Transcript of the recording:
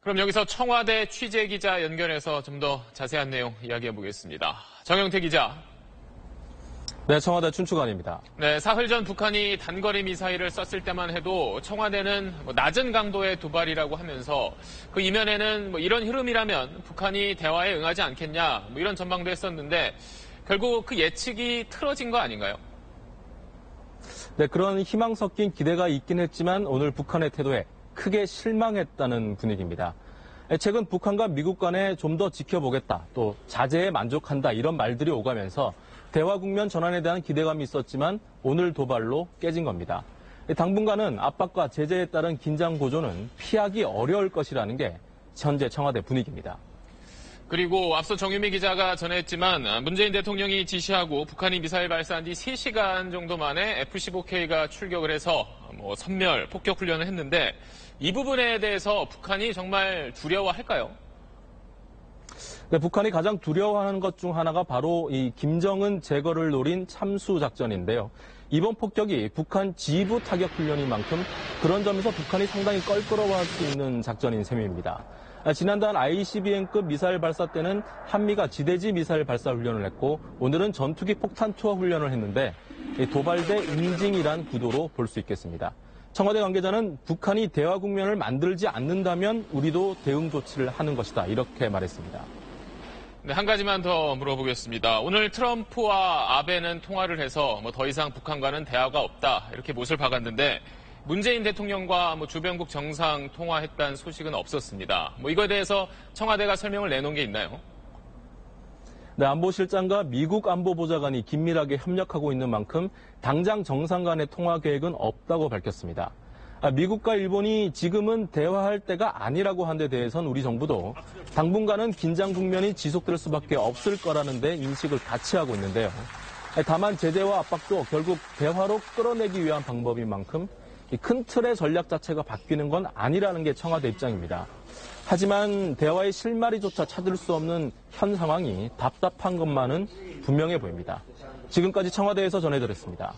그럼 여기서 청와대 취재기자 연결해서 좀 더 자세한 내용 이야기해 보겠습니다. 정영태 기자. 네, 청와대 춘추관입니다. 네, 사흘 전 북한이 단거리 미사일을 썼을 때만 해도 청와대는 낮은 강도의 도발이라고 하면서 그 이면에는 이런 흐름이라면 북한이 대화에 응하지 않겠냐 이런 전망도 했었는데 결국 그 예측이 틀어진 거 아닌가요? 네, 그런 희망 섞인 기대가 있긴 했지만 오늘 북한의 태도에 크게 실망했다는 분위기입니다. 최근 북한과 미국 간에 좀 더 지켜보겠다, 또 자제에 만족한다 이런 말들이 오가면서 대화 국면 전환에 대한 기대감이 있었지만 오늘 도발로 깨진 겁니다. 당분간은 압박과 제재에 따른 긴장 고조는 피하기 어려울 것이라는 게 현재 청와대 분위기입니다. 그리고 앞서 정유미 기자가 전했지만 문재인 대통령이 지시하고 북한이 미사일 발사한 지 3시간 정도 만에 F-15K가 출격을 해서 선멸, 폭격 훈련을 했는데 이 부분에 대해서 북한이 정말 두려워할까요? 네, 북한이 가장 두려워하는 것 중 하나가 바로 이 김정은 제거를 노린 참수 작전인데요. 이번 폭격이 북한 지휘부 타격 훈련인 만큼 그런 점에서 북한이 상당히 껄끄러워할 수 있는 작전인 셈입니다. 지난달 ICBM급 미사일 발사 때는 한미가 지대지 미사일 발사 훈련을 했고 오늘은 전투기 폭탄 투하 훈련을 했는데 도발대 응징이란 구도로 볼 수 있겠습니다. 청와대 관계자는 북한이 대화 국면을 만들지 않는다면 우리도 대응 조치를 하는 것이다 이렇게 말했습니다. 네, 한 가지만 더 물어보겠습니다. 오늘 트럼프와 아베는 통화를 해서 더 이상 북한과는 대화가 없다 이렇게 못을 박았는데 문재인 대통령과 주변국 정상 통화했다는 소식은 없었습니다. 이거에 대해서 청와대가 설명을 내놓은 게 있나요? 네, 안보실장과 미국 안보보좌관이 긴밀하게 협력하고 있는 만큼 당장 정상 간의 통화 계획은 없다고 밝혔습니다. 미국과 일본이 지금은 대화할 때가 아니라고 한 데 대해선 우리 정부도 당분간은 긴장 국면이 지속될 수밖에 없을 거라는 데 인식을 같이 하고 있는데요. 다만 제재와 압박도 결국 대화로 끌어내기 위한 방법인 만큼 큰 틀의 전략 자체가 바뀌는 건 아니라는 게 청와대 입장입니다. 하지만 대화의 실마리조차 찾을 수 없는 현 상황이 답답한 것만은 분명해 보입니다. 지금까지 청와대에서 전해드렸습니다.